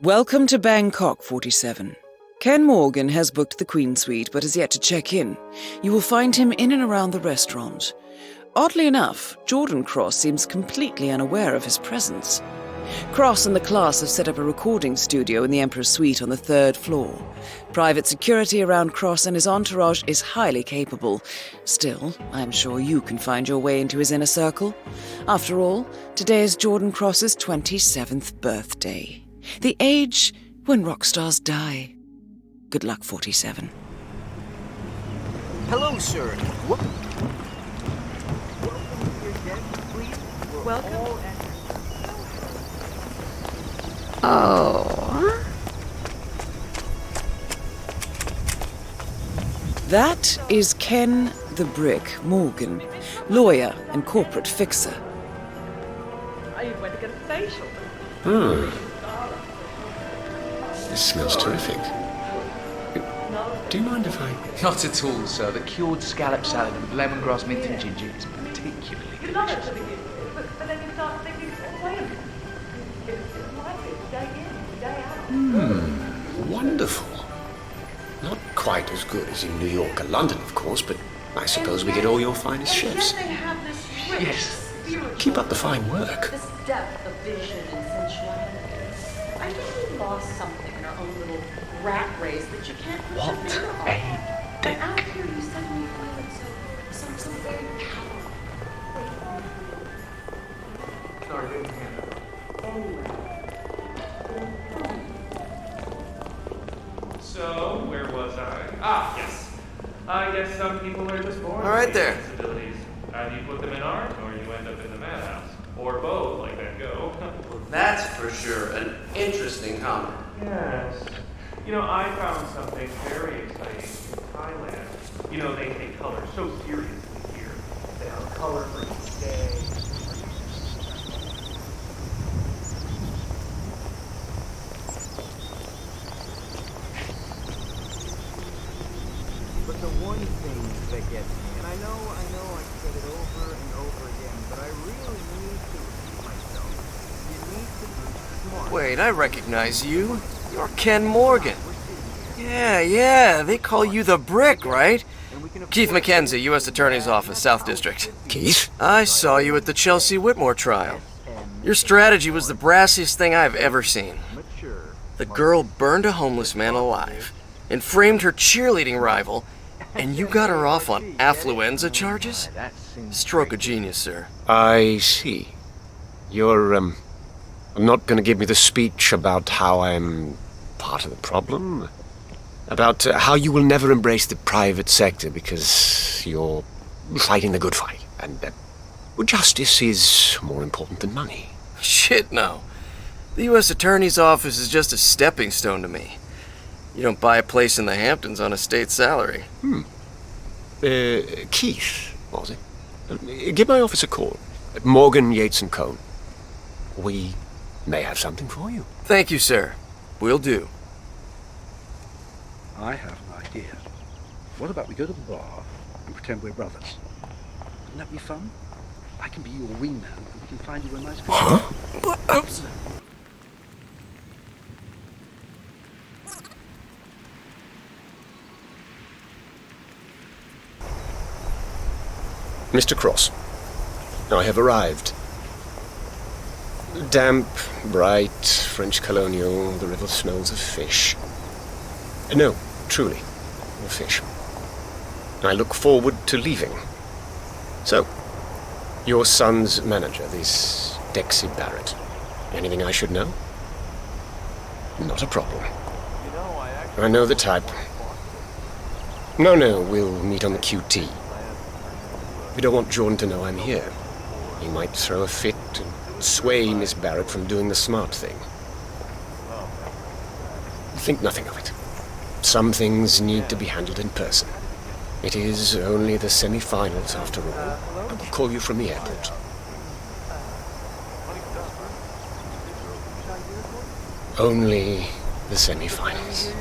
Welcome to Bangkok, 47. Ken Morgan has booked the Queen Suite but has yet to check in. You will find him in and around the restaurant. Oddly enough, Jordan Cross seems completely unaware of his presence. Cross and the class have set up a recording studio in the Emperor's Suite on the 3rd floor. Private security around Cross and his entourage is highly capable. Still, I'm sure you can find your way into his inner circle. After all, today is Jordan Cross's 27th birthday. The age when rock stars die. Good luck, 47. Hello, sir. Welcome. Oh. That is Ken the Brick Morgan, lawyer and corporate fixer. I went to get a facial. This smells terrific. Do you mind if I... Not at all, sir. The cured scallop salad with lemongrass, mint and ginger is particularly You love it at delicious. the beginning, but then you start thinking, oh, wait a minute. It's like it, day in, day out. Wonderful. Not quite as good as in New York or London, of course, but I suppose we get all your finest chefs. And yet they have this rich, Yes. spiritual, Keep up the fine work. this depth of vision and sensuality. I think we lost something in our own little rat race that you can't put your What finger on. a And out here you suddenly feel it so very powerful. Sorry, didn't hear So, where was I? Ah, yes. I guess some people are just born All right with there. disabilities. Either you put them in art, or you end up in the madhouse. Or both, like that go. That's for sure an interesting comment. Yes. You know, I found something very exciting in Thailand. You know, they take color so seriously here. They have color for each day. But the one thing that gets me, and I know I've said it over and over again, but I really need to repeat myself. You need to be smart. Wait, I recognize you. You're Ken Morgan. Yeah, they call you the Brick, right? Keith McKenzie, U.S. Attorney's Office, South District. Keith? I saw you at the Chelsea Whitmore trial. Your strategy was the brassiest thing I've ever seen. The girl burned a homeless man alive and framed her cheerleading rival, and you got her off on affluenza charges? Stroke of genius, sir. I see. You're, not going to give me the speech about how I'm part of the problem? About how you will never embrace the private sector because you're fighting the good fight, and justice is more important than money. Shit, no. The U.S. Attorney's Office is just a stepping stone to me. You don't buy a place in the Hamptons on a state salary. Keith, was it? Give my office a call. Morgan, Yates and Cohn. We may have something for you. Thank you, sir. Will do. I have an idea. What about we go to the bar and pretend we're brothers? Wouldn't that be fun? I can be your wingman and we can find you a nice girl. Oops. Mr. Cross, I have arrived. Damp, bright, French colonial, the river smells of fish. No, truly, of fish. I look forward to leaving. So, your son's manager, this Dexy Barrett. Anything I should know? Not a problem. I know the type. No, we'll meet on the QT. We don't want Jordan to know I'm here. He might throw a fit and sway Miss Barrett from doing the smart thing. Think nothing of it. Some things need to be handled in person. It is only the semi-finals after all. I will call you from the airport. Only the semi-finals.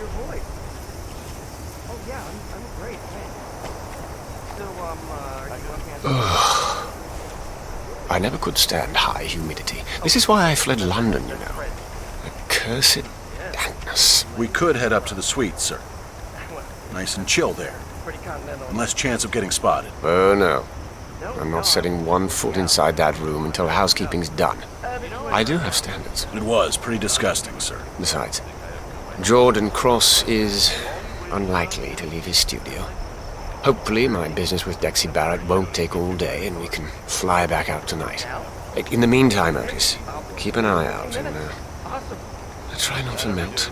I never could stand high humidity. This is why I fled London, you know. A cursed, We could head up to the suite, sir. Nice and chill there. And less chance of getting spotted. Oh, no. I'm not setting one foot inside that room until housekeeping's done. I do have standards. It was pretty disgusting, sir. Besides, Jordan Cross is unlikely to leave his studio. Hopefully my business with Dexy Barrett won't take all day and we can fly back out tonight. In the meantime, Otis, keep an eye out and try not to melt.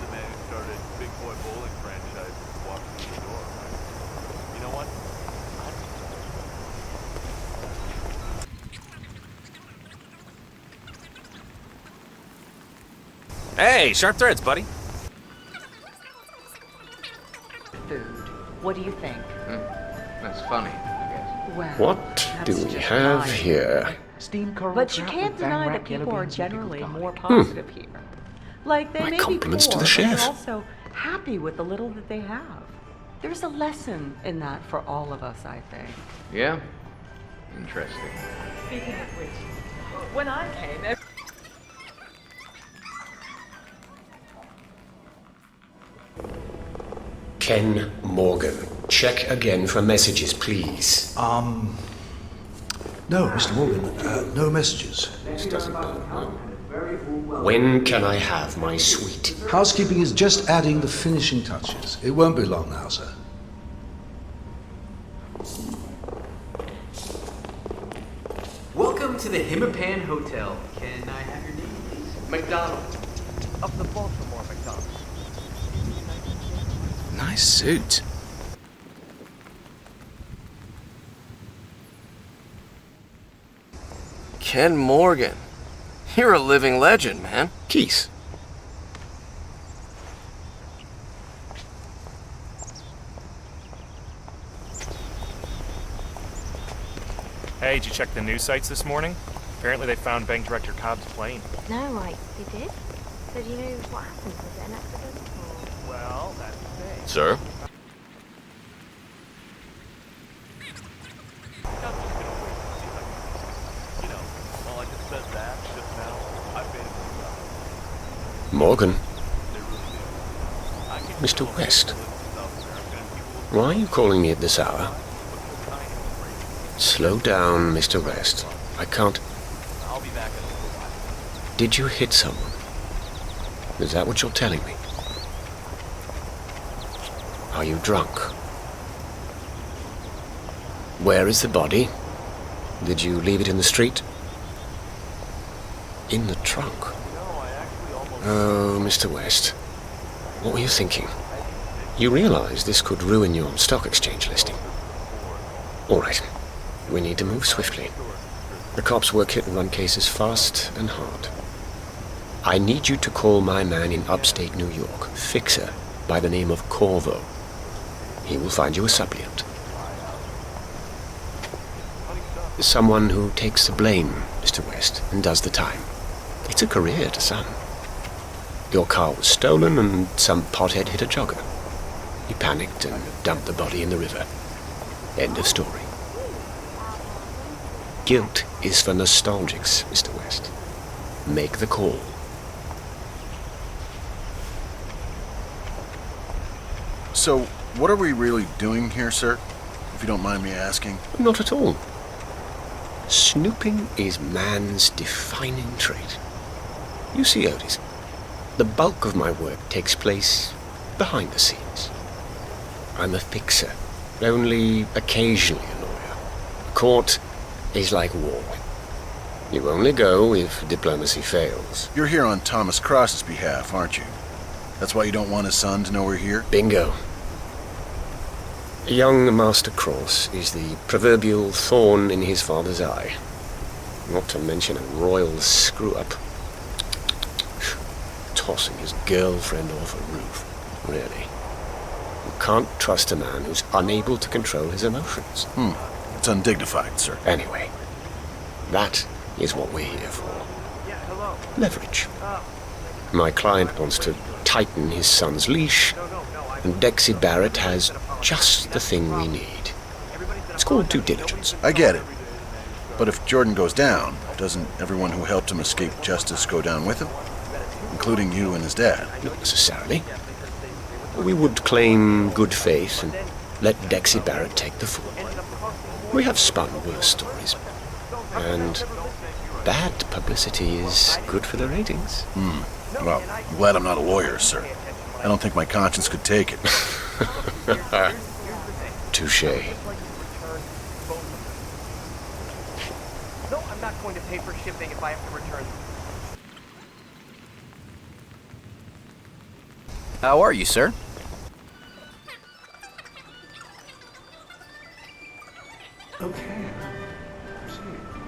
Hey, sharp threads, buddy. Food. What do you think? That's funny, I guess. Well, What do that's we just have mine. here? But you can't deny that people are generally more positive here. Like they My may be compliments to poor, the but chef. they're also happy with the little that they have. There's a lesson in that for all of us, I think. Yeah? Interesting. Speaking of which, when I came, Ken Morgan. Check again for messages, please. No, Mr. Morgan, no messages. This doesn't bode well. When can I have my suite? Housekeeping is just adding the finishing touches. It won't be long now, sir. Welcome to the Hitman Hotel. Can I have your name, please? McDonald. Of the Baltimore McDonald's. Nice suit. Ken Morgan. You're a living legend, man. Keith. Hey, did you check the news sites this morning? Apparently they found Bank Director Cobb's plane. No, right, they did? So do you know what happened? Was it an accident or...? Well, that's the thing. Sir? Morgan? Mr. West? Why are you calling me at this hour? Slow down, Mr. West. I can't... Did you hit someone? Is that what you're telling me? Are you drunk? Where is the body? Did you leave it in the street? In the trunk? Oh, Mr. West. What were you thinking? You realize this could ruin your stock exchange listing. All right. We need to move swiftly. The cops work hit and run cases fast and hard. I need you to call my man in upstate New York, Fixer, by the name of Corvo. He will find you a suppliant. Someone who takes the blame, Mr. West, and does the time. It's a career to some. Your car was stolen and some pothead hit a jogger. He panicked and dumped the body in the river. End of story. Guilt is for nostalgics, Mr. West. Make the call. So, what are we really doing here, sir? If you don't mind me asking. Not at all. Snooping is man's defining trait. You see, Otis, the bulk of my work takes place behind the scenes. I'm a fixer, only occasionally a lawyer. Court is like war. You only go if diplomacy fails. You're here on Thomas Cross's behalf, aren't you? That's why you don't want his son to know we're here? Bingo. Young Master Cross is the proverbial thorn in his father's eye. Not to mention a royal screw-up. Tossing his girlfriend off a roof. Really. You can't trust a man who's unable to control his emotions. It's undignified, sir. Anyway, that is what we're here for. Leverage. My client wants to tighten his son's leash, and Dexy Barrett has just the thing we need. It's called due diligence. I get it. But if Jordan goes down, doesn't everyone who helped him escape justice go down with him? Including you and his dad? Not necessarily. we would claim good faith and let Dexy Barrett take the fall. We have spun worse stories. And bad publicity is good for the ratings. Well, I'm glad I'm not a lawyer, sir. I don't think my conscience could take it. Touché. No, I'm not going to pay for shipping if I have to return them. How are you, sir? Okay.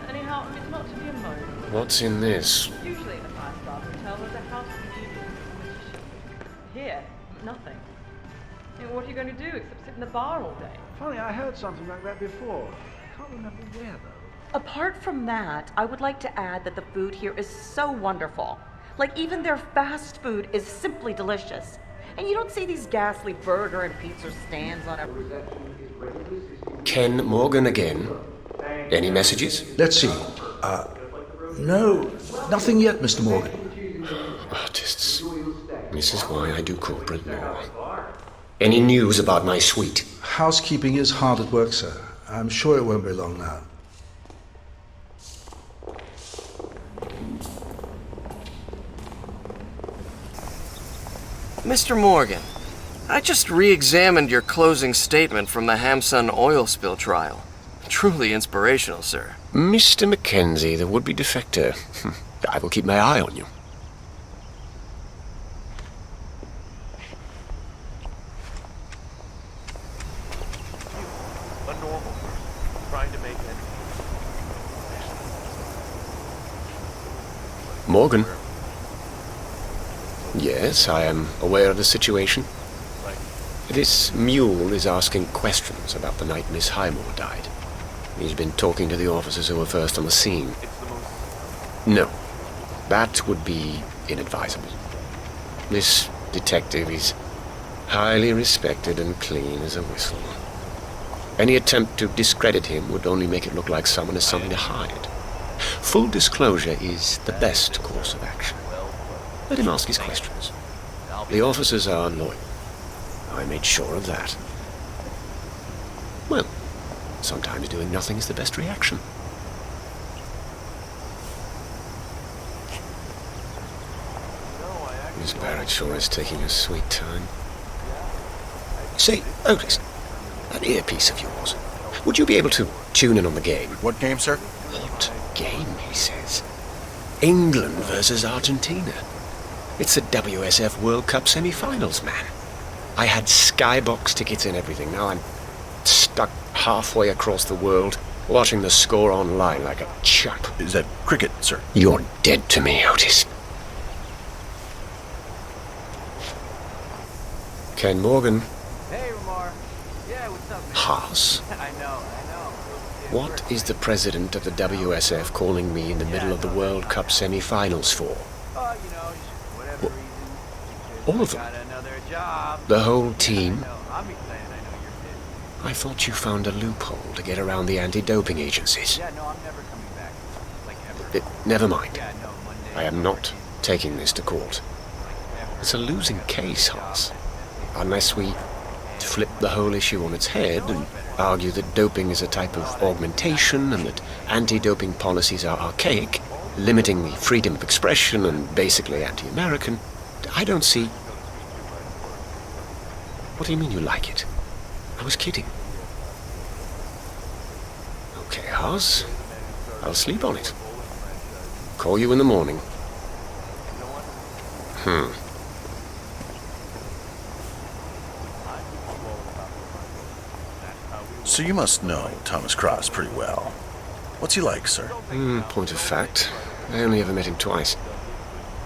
Anyhow, it's not to be a moment. What's in this? Usually in a five-star hotel, there's a housekeeping unit. Here, nothing. What are you going to do except sit in the bar all day? Funny, I heard something like that before. I can't remember where, though. Apart from that, I would like to add that the food here is so wonderful. Like, even their fast food is simply delicious. And you don't see these ghastly burger and pizza stands on every... Ken Morgan again. Any messages? Let's see. No, nothing yet, Mr. Morgan. Artists. This is why I do corporate law. Any news about my suite? Housekeeping is hard at work, sir. I'm sure it won't be long now. Mr. Morgan, I just re-examined your closing statement from the Hamsun oil spill trial. Truly inspirational, sir. Mr. Mackenzie, the would-be defector. I will keep my eye on you. A normal person trying to make it. Morgan. Yes, I am aware of the situation. This mule is asking questions about the night Miss Highmore died. He's been talking to the officers who were first on the scene. No, that would be inadvisable. This detective is highly respected and clean as a whistle. Any attempt to discredit him would only make it look like someone has something to hide. Full disclosure is the best course of action. Let him ask his questions. The officers are loyal. I made sure of that. Well, sometimes doing nothing is the best reaction. Miss Barrett sure is taking a sweet time. Say, Otis, that earpiece of yours, would you be able to tune in on the game? What game, sir? What game, he says. England versus Argentina. It's the WSF World Cup semi-finals, man. I had skybox tickets and everything. Now I'm stuck halfway across the world, watching the score online like a chump. Is that cricket, sir? You're dead to me, Otis. Ken Morgan. Hey, Ramar. Yeah, what's up, man? Haas. I know. What is the president of the WSF calling me in the middle of the World Cup semi-finals for? You know, whatever reason. All of them? Got another job. The whole team? I'm excited. I know you're busy. I thought you found a loophole to get around the anti-doping agencies. Yeah, no, I'm never coming back. Like, ever. Never mind. Yeah, no, Monday. I am not taking this to court. It's a losing case, Haas. Unless we flip the whole issue on its head and argue that doping is a type of augmentation and that anti-doping policies are archaic, limiting the freedom of expression and basically anti-American, I don't see... What do you mean you like it? I was kidding. Okay, Haas. I'll sleep on it. Call you in the morning. So you must know Thomas Cross pretty well. What's he like, sir? Point of fact, I only ever met him twice.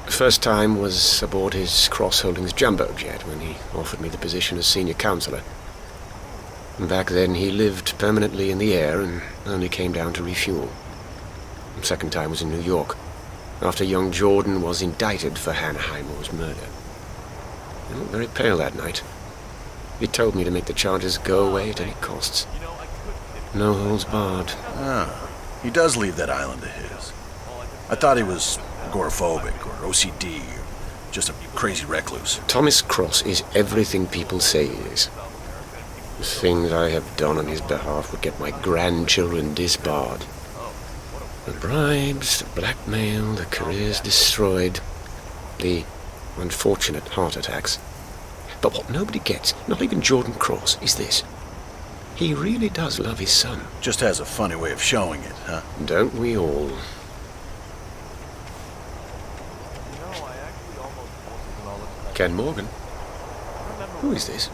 The first time was aboard his Cross Holdings jumbo jet when he offered me the position as senior counselor. And back then he lived permanently in the air and only came down to refuel. The second time was in New York, after young Jordan was indicted for Hannah Highmore's murder. He looked very pale that night. He told me to make the charges go away at any costs. No holds barred. Ah, he does leave that island of his. I thought he was agoraphobic or OCD or Just a crazy recluse. Thomas Cross is everything people say he is. The things I have done on his behalf would get my grandchildren disbarred. The bribes, the blackmail, the careers destroyed, the unfortunate heart attacks. But what nobody gets, not even Jordan Cross, is this. He really does love his son. Just has a funny way of showing it, huh? Don't we all? Ken Morgan? Who is this?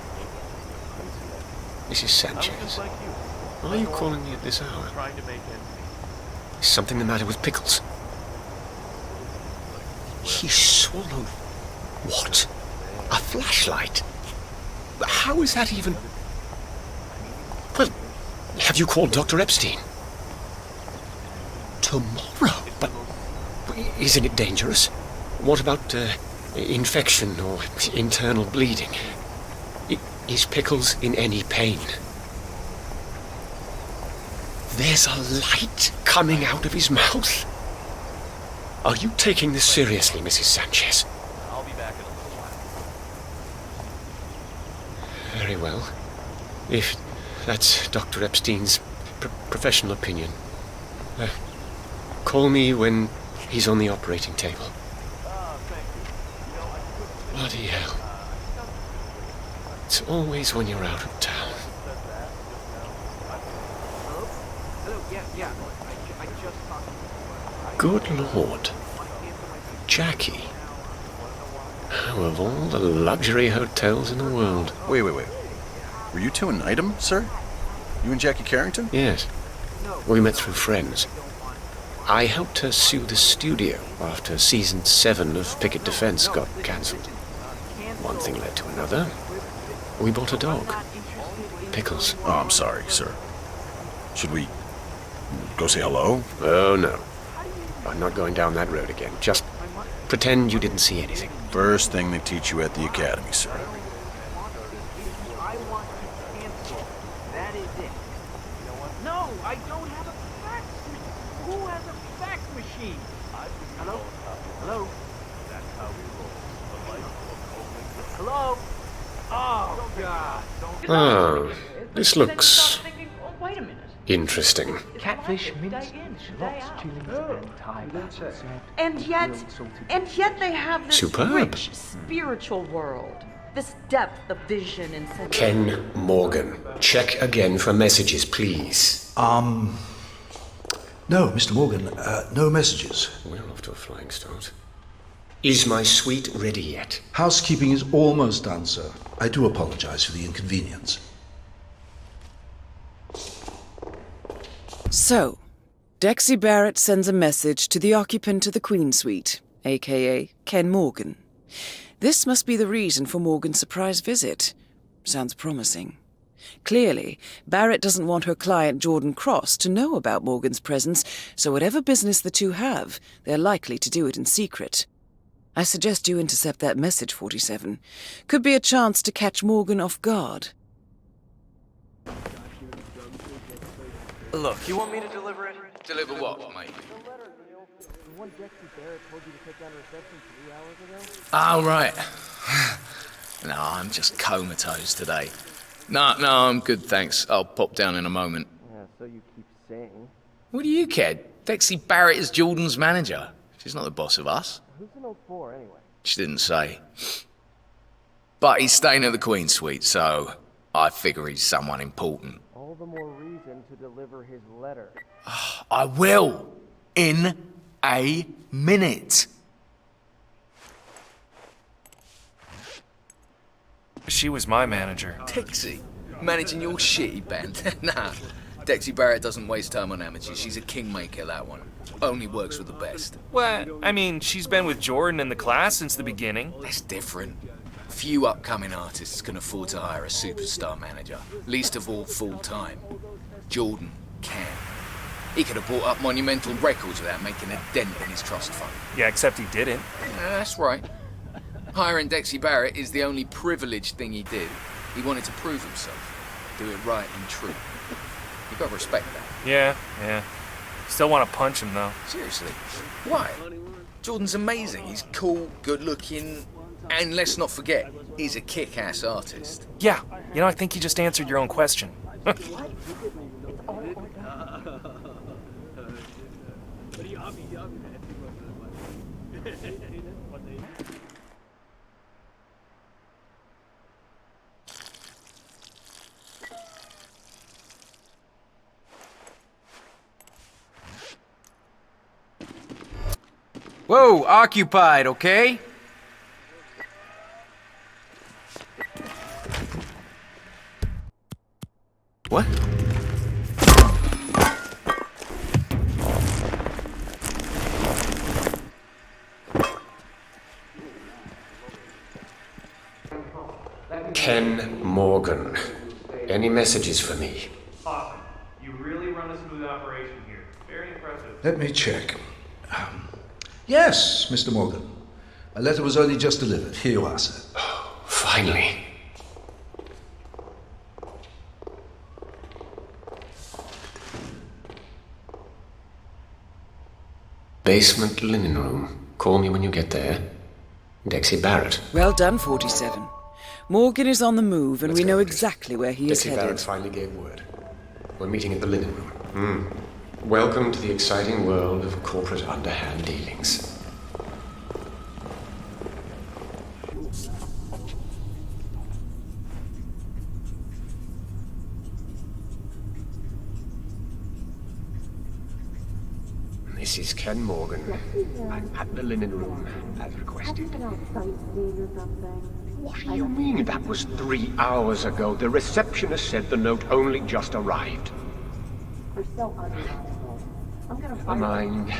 Mrs. Sanchez. Why are you calling me at this hour? Is something the matter with Pickles? He swallowed... what? A flashlight? How is that even... Well, have you called Dr. Epstein? Tomorrow? But isn't it dangerous? What about infection or internal bleeding? Is Pickles in any pain? There's a light coming out of his mouth. Are you taking this seriously, Mrs. Sanchez? I'll be back in a little while. Very well. If that's Dr. Epstein's professional opinion. Call me when he's on the operating table. Bloody hell. It's always when you're out of town. Good Lord. Jackie. How of all the luxury hotels in the world? Wait. Were you two an item, sir? You and Jackie Carrington? Yes. We met through friends. I helped her sue the studio after season 7 of Picket Defense got cancelled. One thing led to another. We bought a dog. Pickles. Oh, I'm sorry, sir. Should we go say hello? Oh, no. I'm not going down that road again. Just pretend you didn't see anything. First thing they teach you at the academy, sir. That is it. No, I don't have a fax machine. Who has a fax machine? Hello? Hello? Hello? Oh, God. Ah, this looks Wait a minute. interesting. Catfish, mince, lots, chilies, and Thai basil. And yet they have this Superb. rich spiritual world. This depth of vision and sense. Ken Morgan. Check again for messages, please. No, Mr. Morgan, no messages. We're off to a flying start. Is my suite ready yet? Housekeeping is almost done, sir. I do apologize for the inconvenience. So, Dexy Barrett sends a message to the occupant of the Queen Suite, aka Ken Morgan. This must be the reason for Morgan's surprise visit. Sounds promising. Clearly, Barrett doesn't want her client Jordan Cross to know about Morgan's presence, so whatever business the two have, they're likely to do it in secret. I suggest you intercept that message, 47. Could be a chance to catch Morgan off guard. Look, you want me to deliver it? Deliver what, mate? The one Dexy Barrett told you to take down to reception 3 hours ago? Oh, right. No, I'm just comatose today. No, I'm good, thanks. I'll pop down in a moment. Yeah, so you keep saying. What do you care? Dexy Barrett is Jordan's manager. She's not the boss of us. Who's an 04 anyway? She didn't say. But he's staying at the Queen Suite, so I figure he's someone important. All the more reason to deliver his letter. I will. In a minute. She was my manager. Dexy? Managing your shitty band? Nah. Dexy Barrett doesn't waste time on amateurs. She's a kingmaker, that one. Only works with the best. Well, I mean, she's been with Jordan in the class since the beginning. That's different. Few upcoming artists can afford to hire a superstar manager, least of all full-time. Jordan can. He could have bought up monumental records without making a dent in his trust fund. Yeah, except he didn't. Yeah, that's right. Hiring Dexy Barrett is the only privileged thing he did. He wanted to prove himself. Do it right and true. You gotta respect that. Yeah. Still want to punch him, though. Seriously. Why? Jordan's amazing. He's cool, good-looking, and let's not forget, he's a kick-ass artist. Yeah, you know, I think you just answered your own question. Whoa, occupied, okay? What? Ken Morgan. Any messages for me? Awesome. You really run a smooth operation here. Very impressive. Let me check. Yes, Mr. Morgan. A letter was only just delivered. Here you are, sir. Oh, finally. Basement linen room. Call me when you get there. Dexy Barrett. Well done, 47. Morgan is on the move, and we know exactly where he is Dexy headed. Barrett finally gave word. We're meeting at the linen room. Welcome to the exciting world of corporate underhand dealings. This is Ken Morgan. I'm at the linen room, as requested. What do you mean that was 3 hours ago? The receptionist said the note only just arrived. Never mind.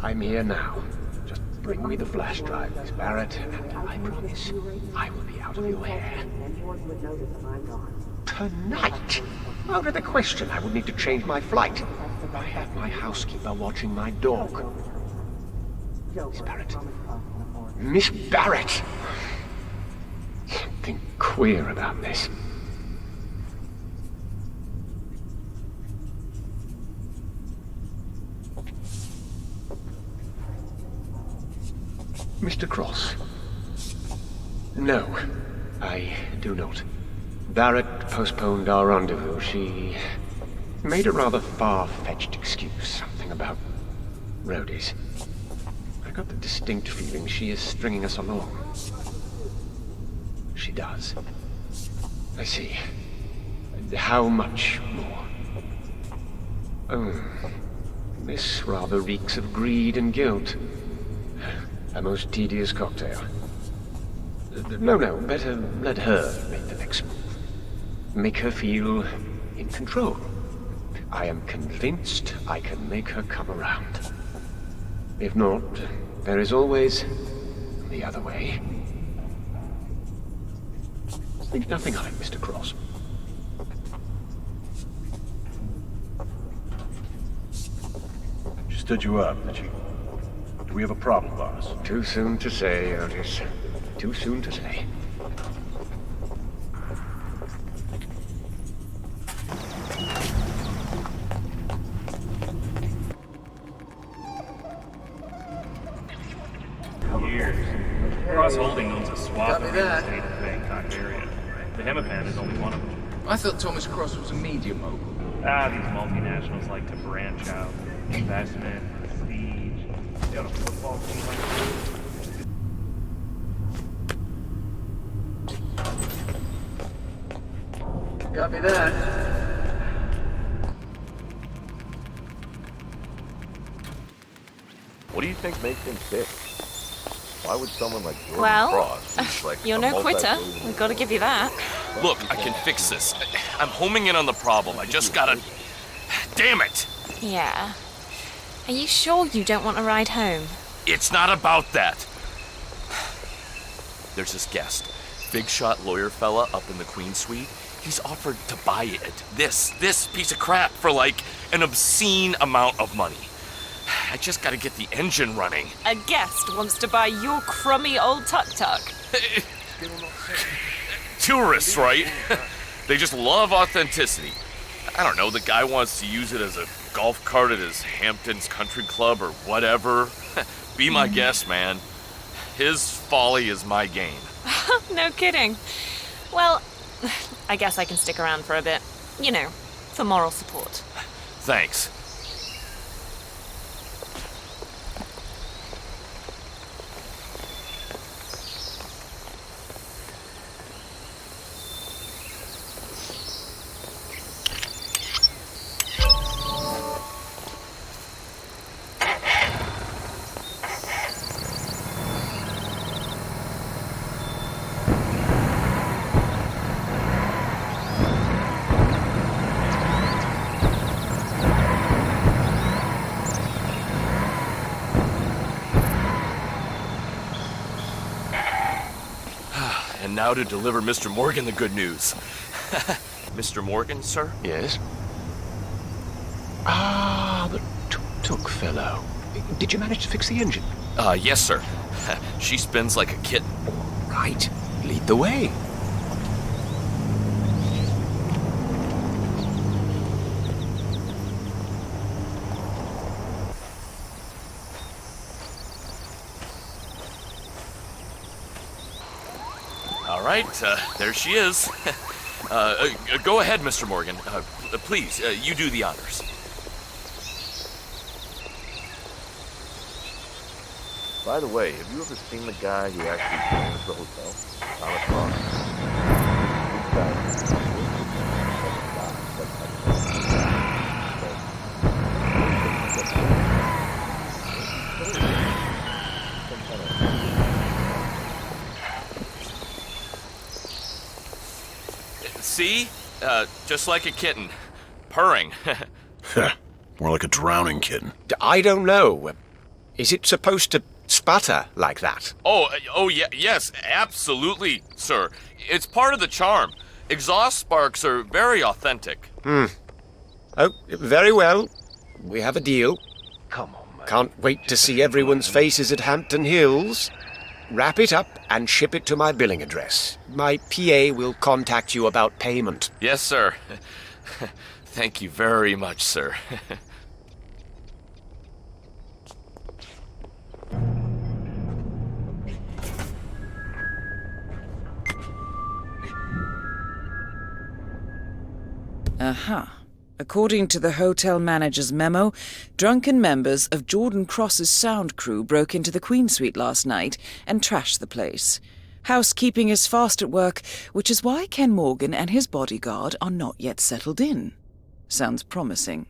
I'm here now. Just bring me the flash drive, Miss Barrett, and I promise I will be out of your hair. Tonight? Out of the question. I would need to change my flight. I have my housekeeper watching my dog. Miss Barrett. Miss Barrett! Something queer about this. Mr. Cross? No, I do not. Barrett postponed our rendezvous. She made a rather far-fetched excuse, something about roadies. I got the distinct feeling she is stringing us along. She does. I see. How much more? Oh, this rather reeks of greed and guilt. A most tedious cocktail. No, better let her make the next move. Make her feel in control. I am convinced I can make her come around. If not, there is always the other way. Think nothing of it, Mr. Cross. She stood you up, did she? Do we have a problem, boss? Too soon to say, Otis. Too soon to say. Cross Holding owns a swath of real estate in the Bangkok area. The Hitman is only one of them. I thought Thomas Cross was a media mogul. These multinationals like to branch out. Investment, prestige. They own a football team like this. Copy that. What do you think makes him tick? Why would someone like Jordan Well, Cross, who's like you're a no quitter. multi-billionaire- We've got to give you that. Look, I can fix this. I'm homing in on the problem. I just gotta... Damn it! Yeah. Are you sure you don't want to ride home? It's not about that. There's this guest, big shot lawyer fella up in the Queen Suite. He's offered to buy it, this piece of crap, for like an obscene amount of money. I just gotta get the engine running. A guest wants to buy your crummy old tuk-tuk. Tourists, right? They just love authenticity. I don't know, the guy wants to use it as a golf cart at his Hamptons country club or whatever. Be my guest, man. His folly is my gain. No kidding. Well, I guess I can stick around for a bit. You know, for moral support. Thanks. And now to deliver Mr. Morgan the good news. Mr. Morgan, sir? Yes? Ah, the Tuk-tuk fellow. Did you manage to fix the engine? Yes, sir. She spins like a kitten. Right. Lead the way. All right, there she is. Go ahead, Mr. Morgan. Please, you do the honors. By the way, have you ever seen the guy who actually owns the hotel? Thomas Ross. See? Just like a kitten. Purring. More like a drowning kitten. I don't know. Is it supposed to sputter like that? Oh, yeah, yes, absolutely, sir. It's part of the charm. Exhaust sparks are very authentic. Oh, very well. We have a deal. Come on, man. Can't wait to see everyone's faces at Hampton Hills. Wrap it up and ship it to my billing address. My PA will contact you about payment. Yes, sir. Thank you very much, sir. Aha. According to the hotel manager's memo, drunken members of Jordan Cross's sound crew broke into the Queen Suite last night and trashed the place. Housekeeping is fast at work, which is why Ken Morgan and his bodyguard are not yet settled in. Sounds promising.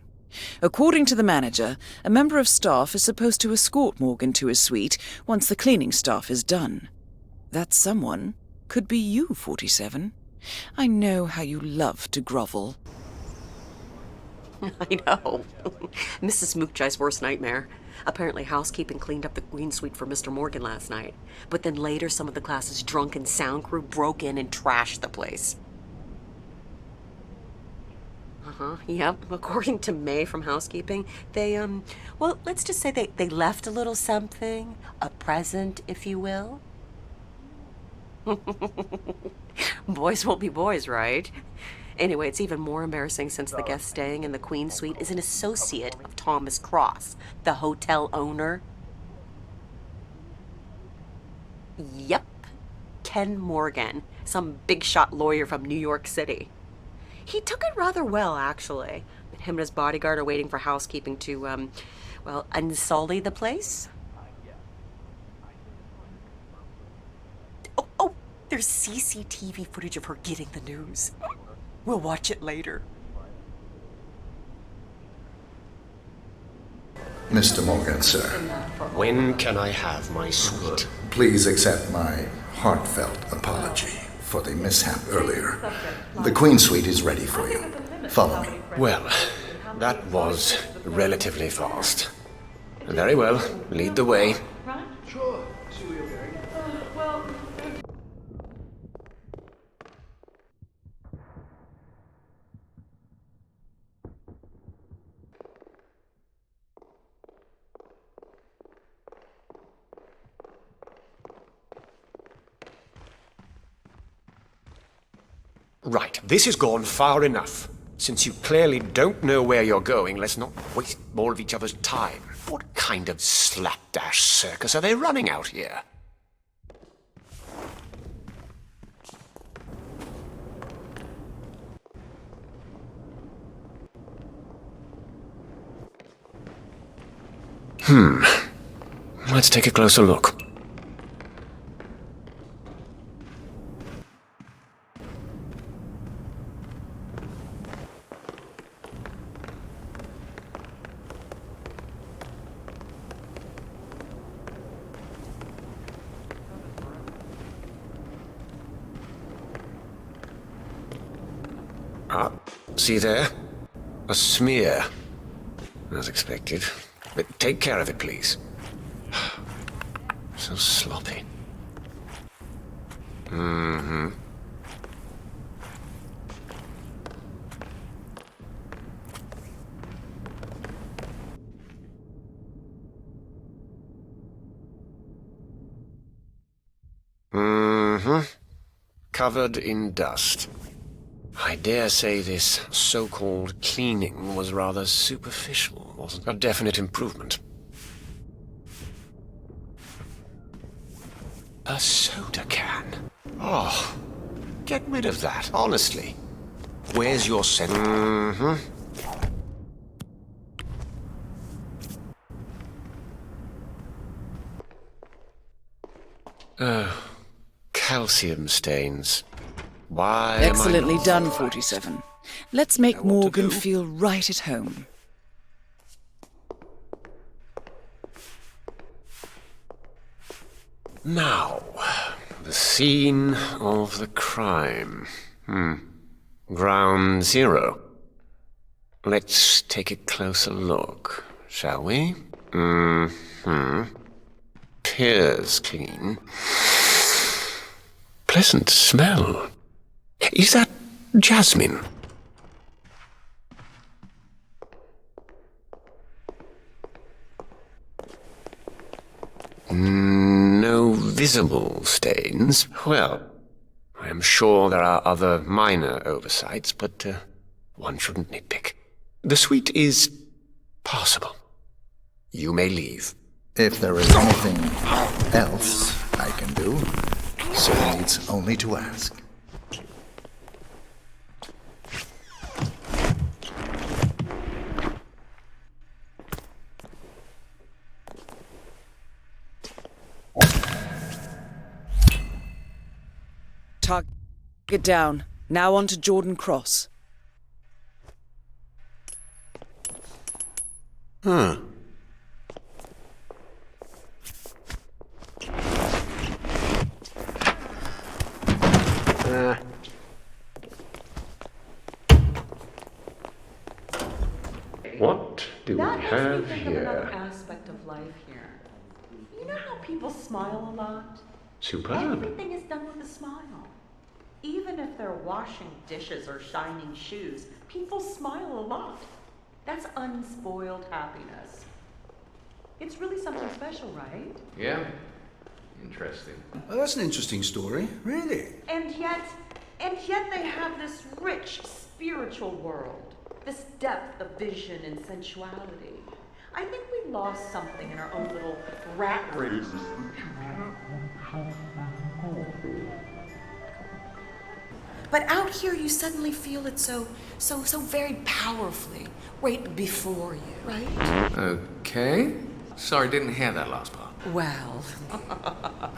According to the manager, a member of staff is supposed to escort Morgan to his suite once the cleaning staff is done. That someone could be you, 47. I know how you love to grovel. I know. Mrs. Mookchai's worst nightmare. Apparently housekeeping cleaned up the Queen Suite for Mr. Morgan last night. But then later some of the class's drunken sound crew broke in and trashed the place. Yep. According to May from housekeeping, they, well, let's just say they left a little something. A present, if you will. Boys will be boys, right? Anyway, it's even more embarrassing since the guest staying in the Queen Suite is an associate of Thomas Cross, the hotel owner. Yep, Ken Morgan, some big shot lawyer from New York City. He took it rather well, actually. Him and his bodyguard are waiting for housekeeping to, well, unsully the place. Oh, there's CCTV footage of her getting the news. We'll watch it later. Mr. Morgan, sir. When can I have my suite? Please accept my heartfelt apology for the mishap earlier. The Queen Suite is ready for you. Follow me. Well, that was relatively fast. Very well. Lead the way. Sure. Right, this has gone far enough. Since you clearly don't know where you're going, let's not waste more of each other's time. What kind of slapdash circus are they running out here? Let's take a closer look. Ah, see there? A smear. As expected. But take care of it, please. So sloppy. Mm-hmm. Mm-hmm. Covered in dust. I dare say this so-called cleaning was rather superficial, wasn't a definite improvement. A soda can. Oh, get rid of that, honestly. Where's your scent? Mm-hmm. Oh, calcium stains. Why Excellently done, 47. Let's make Morgan feel right at home. Now, the scene of the crime. Ground zero. Let's take a closer look, shall we? Appears clean. Pleasant smell. Is that jasmine? No visible stains. Well, I am sure there are other minor oversights, but one shouldn't nitpick. The suite is passable. You may leave. If there is anything else I can do, sir needs only to ask. Target down. Now on to Jordan Cross. What do we have That makes me think of here? another aspect of life here. You know how people smile a lot? Superb. Everything is done with a smile. Even if they're washing dishes or shining shoes, people smile a lot. That's unspoiled happiness. It's really something special, right? Yeah. Interesting. Oh, that's an interesting story, really. And yet they have this rich spiritual world, this depth of vision and sensuality. I think we lost something in our own little rat race. But out here you suddenly feel it so very powerfully, right before you, right? Okay. Sorry, didn't hear that last part. Well,